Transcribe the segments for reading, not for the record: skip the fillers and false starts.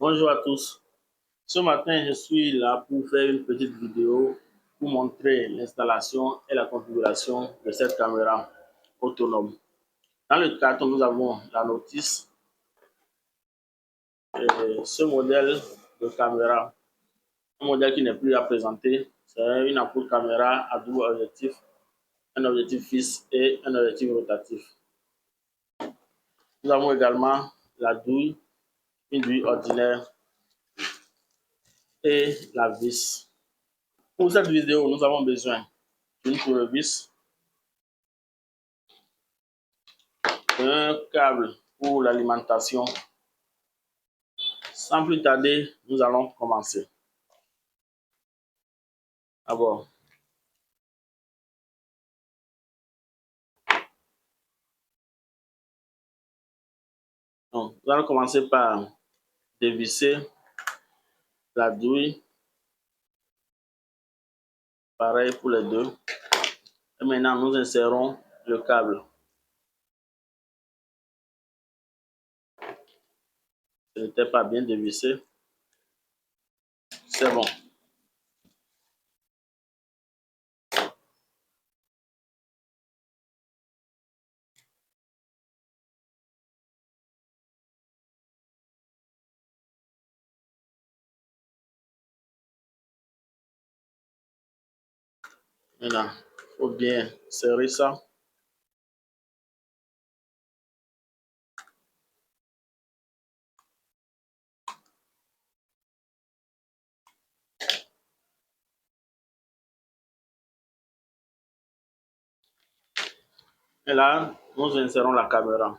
Bonjour à tous. Ce matin, je suis là pour faire une petite vidéo pour montrer l'installation et la configuration de cette caméra autonome. Dans le carton, nous avons la notice. Ce modèle de caméra, un modèle qui n'est plus à présenter, c'est une ampoule caméra à double objectif, un objectif fixe et un objectif rotatif. Nous avons également la douille, une douille ordinaire et la vis. Pour cette vidéo, nous avons besoin d'une tournevis, un câble pour l'alimentation. Sans plus tarder, nous allons commencer. D'abord, nous allons commencer par dévisser la douille. Pareil pour les deux. Et maintenant, nous insérons le câble. Ce n'était pas bien dévissé. C'est bon. Maintenant, il faut bien serrer ça. Et là, nous insérons la caméra.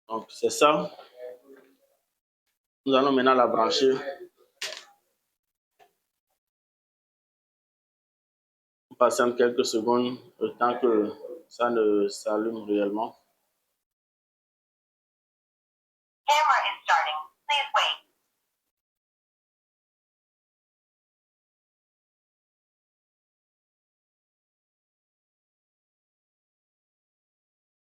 Donc, c'est ça. Nous allons maintenant la brancher. On patiente quelques secondes, le temps que ça ne s'allume réellement. Camera is starting. Please wait.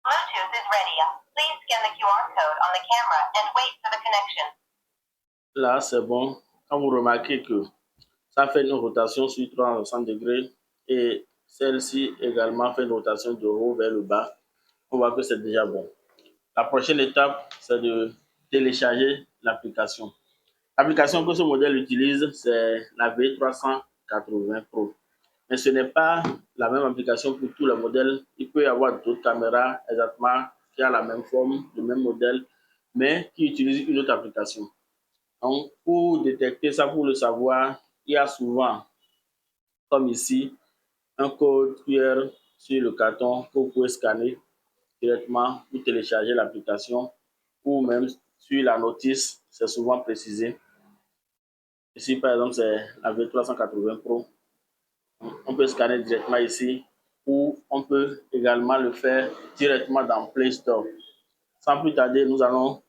Bluetooth is ready. Please scan the QR code on the camera and wait for the connection. Là, c'est bon. Quand vous remarquez que ça fait une rotation sur 360 degrés et celle-ci également fait une rotation de haut vers le bas, on voit que c'est déjà bon. La prochaine étape, c'est de télécharger l'application. L'application que ce modèle utilise, c'est la V380 Pro. Mais ce n'est pas la même application pour tous les modèles. Il peut y avoir d'autres caméras exactement qui ont la même forme, le même modèle, mais qui utilisent une autre application. Donc, pour détecter ça, pour le savoir, il y a souvent, comme ici, un code QR sur le carton que vous pouvez scanner directement pour télécharger l'application ou même sur la notice, c'est souvent précisé. Ici, par exemple, c'est la V380 Pro. On peut scanner directement ici ou on peut également le faire directement dans Play Store. Sans plus tarder, nous allons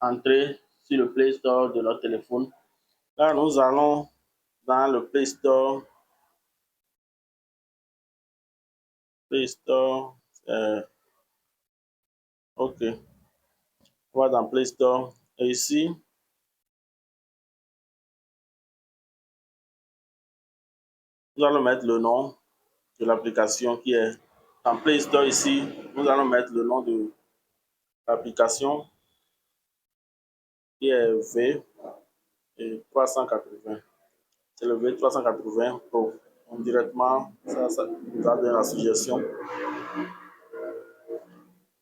entrer sur le Play Store de notre téléphone. Là, nous allons dans le Play Store. Play Store, OK. On va dans Play Store. Et ici, nous allons mettre le nom de l'application qui est dans Play Store ici. Nous allons mettre le nom de l'application qui est V380. C'est le V380 Pro. Donc, directement, ça nous a donné la suggestion.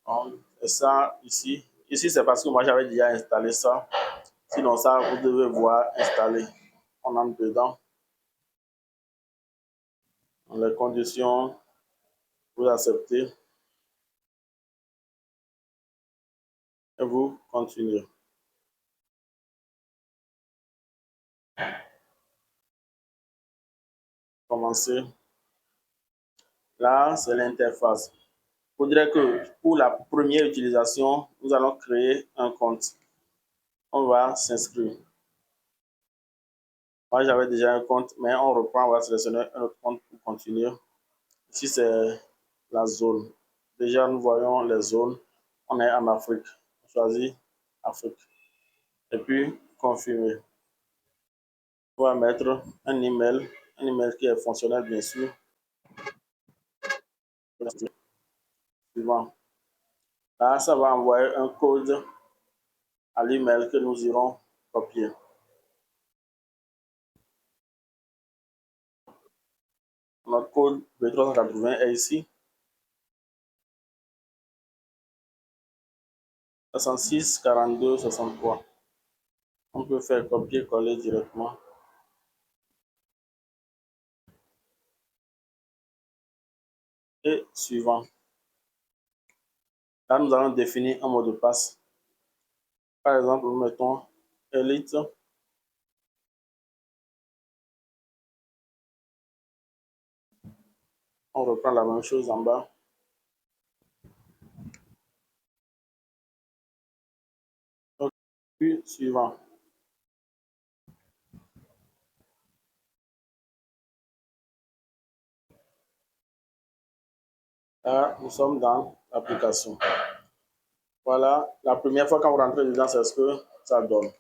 Donc, et ça ici. Ici, c'est parce que moi, j'avais déjà installé ça. Sinon, ça, vous devez voir installé. On entre dedans. Dans les conditions, vous acceptez. Et vous continuez. Commencez. Là, c'est l'interface. Il faudrait que pour la première utilisation, nous allons créer un compte. On va s'inscrire. Moi, j'avais déjà un compte, mais on reprend, on va sélectionner un autre compte pour continuer. Ici, c'est la zone. Déjà, nous voyons les zones. On est en Afrique. On choisit Afrique. Et puis, confirmer. On va mettre un email qui est fonctionnel, bien sûr. Suivant. Là, ça va envoyer un code à l'email que nous irons copier. Notre code B380 est ici. 66 42 63. On peut faire copier-coller directement. Et suivant. Là, nous allons définir un mot de passe. Par exemple, nous mettons Elite. On reprend la même chose en bas. Puis, suivant. Là, nous sommes dans l'application. Voilà, la première fois quand vous rentrez dedans, c'est ce que ça donne.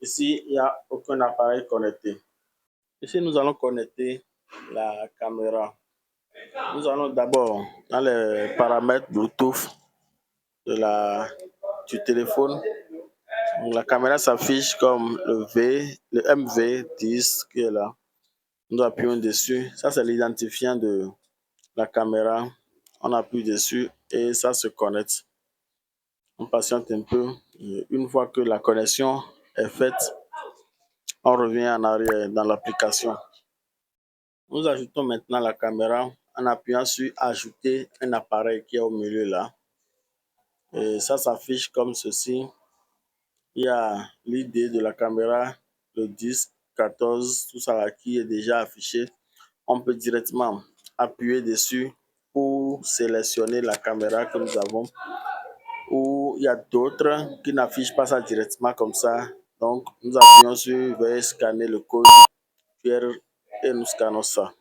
Ici, il n'y a aucun appareil connecté. Ici, nous allons connecter la caméra. Nous allons d'abord dans les paramètres Bluetooth du téléphone. Donc, la caméra s'affiche comme le MV10 qui est là. Nous appuyons dessus. Ça, c'est l'identifiant de la caméra. On appuie dessus et ça se connecte. On patiente un peu. Une fois que la connexion est faite, on revient en arrière dans l'application. Nous ajoutons maintenant la caméra en appuyant sur Ajouter un appareil qui est au milieu là. Et ça s'affiche comme ceci. Il y a l'idée de la caméra, le disque 14, tout ça là qui est déjà affiché. On peut directement appuyer dessus pour sélectionner la caméra que nous avons. Ou il y a d'autres qui n'affichent pas ça directement comme ça. Donc, nous appuyons sur Veuillez scanner le code QR et nous scannons ça.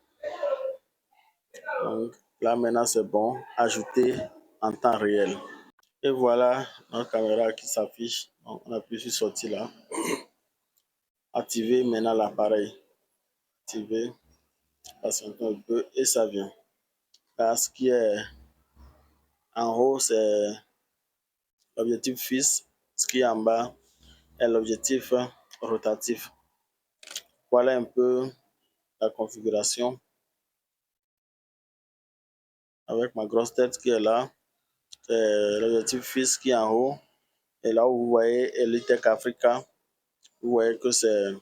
Donc, là maintenant c'est bon. Ajouter en temps réel. Et voilà notre caméra qui s'affiche. Donc, on appuie sur sortir là. Activer maintenant l'appareil. Activer. Patienter un peu et ça vient. Là, ce qui est en haut, c'est l'objectif fixe. Ce qui est en bas est l'objectif rotatif. Voilà un peu la configuration avec ma grosse tête qui est là. C'est l'objectif fixe qui est en haut. Et là où vous voyez Elitech Africa, vous voyez que c'est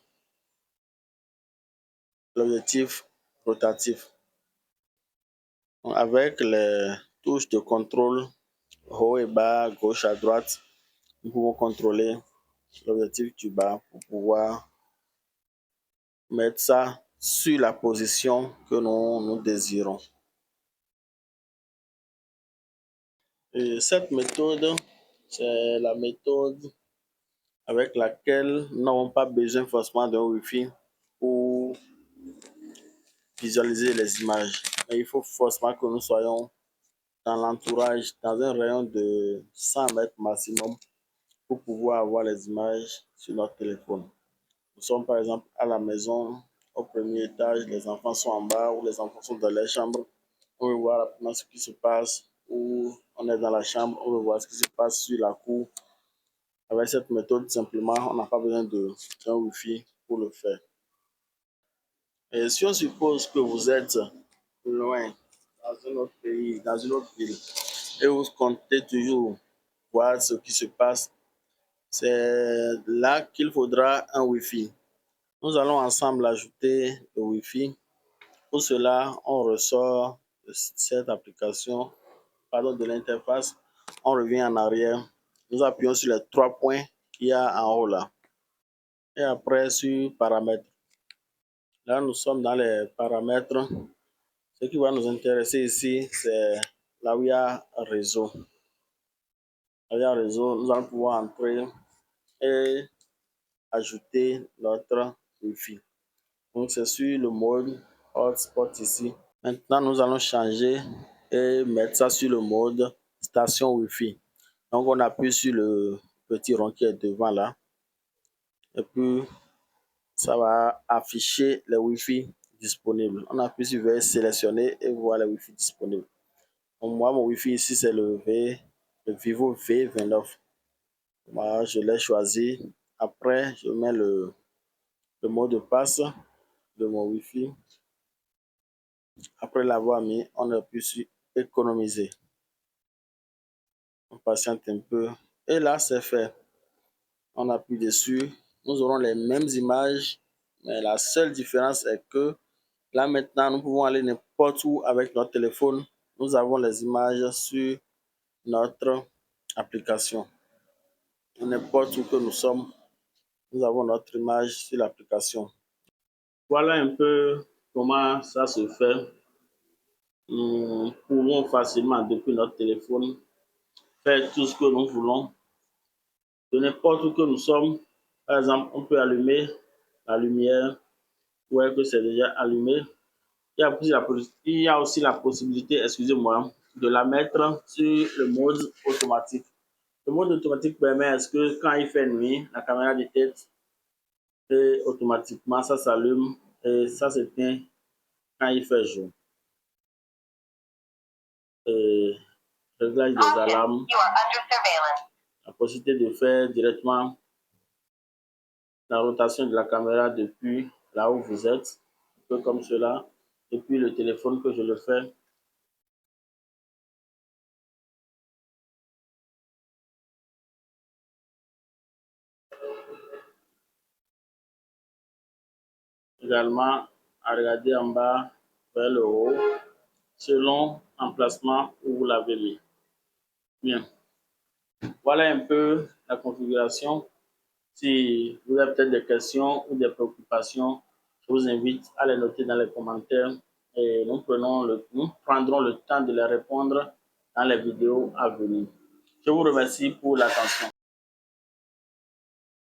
l'objectif rotatif. Donc, avec les touches de contrôle haut et bas, gauche à droite, nous pouvons contrôler l'objectif du bas pour pouvoir mettre ça sur la position que nous désirons. Et cette méthode, c'est la méthode avec laquelle nous n'avons pas besoin forcément d'un Wi-Fi pour visualiser les images. Mais il faut forcément que nous soyons dans l'entourage, dans un rayon de 100 mètres maximum pour pouvoir avoir les images sur notre téléphone. Nous sommes par exemple à la maison, au premier étage, les enfants sont en bas ou les enfants sont dans les chambres. On veut voir rapidement ce qui se passe, ou on est dans la chambre, on veut voir ce qui se passe sur la cour. Avec cette méthode, simplement, on n'a pas besoin d'un Wi-Fi pour le faire. Et si on suppose que vous êtes loin, dans un autre pays, dans une autre ville, et vous comptez toujours voir ce qui se passe, c'est là qu'il faudra un Wi-Fi. Nous allons ensemble ajouter le Wi-Fi. Pour cela, on ressort de cette application, pardon, de l'interface. On revient en arrière. Nous appuyons sur les trois points qu'il y a en haut là. Et après sur paramètres. Là, nous sommes dans les paramètres. Ce qui va nous intéresser ici, c'est là où il y a réseau. Là où il y a réseau, nous allons pouvoir entrer et ajouter notre Wi-Fi. Donc c'est sur le mode hotspot ici. Maintenant, nous allons changer et mettre ça sur le mode station Wi-Fi. Donc on appuie sur le petit rond qui est devant là. Et puis ça va afficher les Wi-Fi disponibles. On appuie sur V, sélectionner et voir les Wi-Fi disponibles. Donc, moi, mon Wi-Fi ici, c'est le Vivo V29. Moi, je l'ai choisi. Après, je mets le mot de passe de mon Wi-Fi. Après l'avoir mis, on appuie sur économiser. On patiente un peu. Et là, c'est fait. On appuie dessus. Nous aurons les mêmes images, mais la seule différence est que là maintenant, nous pouvons aller n'importe où avec notre téléphone. Nous avons les images sur notre application. N'importe où que nous sommes, nous avons notre image sur l'application. Voilà un peu comment ça se fait. Nous pouvons facilement, depuis notre téléphone, faire tout ce que nous voulons. De n'importe où que nous sommes, par exemple, on peut allumer la lumière, ou est-ce que c'est déjà allumé. Il y a aussi la possibilité, excusez-moi, de la mettre sur le mode automatique. Le mode automatique permet à ce que quand il fait nuit, la caméra détecte et automatiquement ça s'allume et ça s'éteint quand il fait jour. Et réglage des alarmes, la possibilité de faire directement la rotation de la caméra depuis là où vous êtes, un peu comme cela, depuis le téléphone que je le fais. Également, à regarder en bas vers le haut, selon l'emplacement où vous l'avez mis. Bien. Voilà un peu la configuration. Si vous avez peut-être des questions ou des préoccupations, je vous invite à les noter dans les commentaires et nous prendrons le temps de les répondre dans les vidéos à venir. Je vous remercie pour l'attention.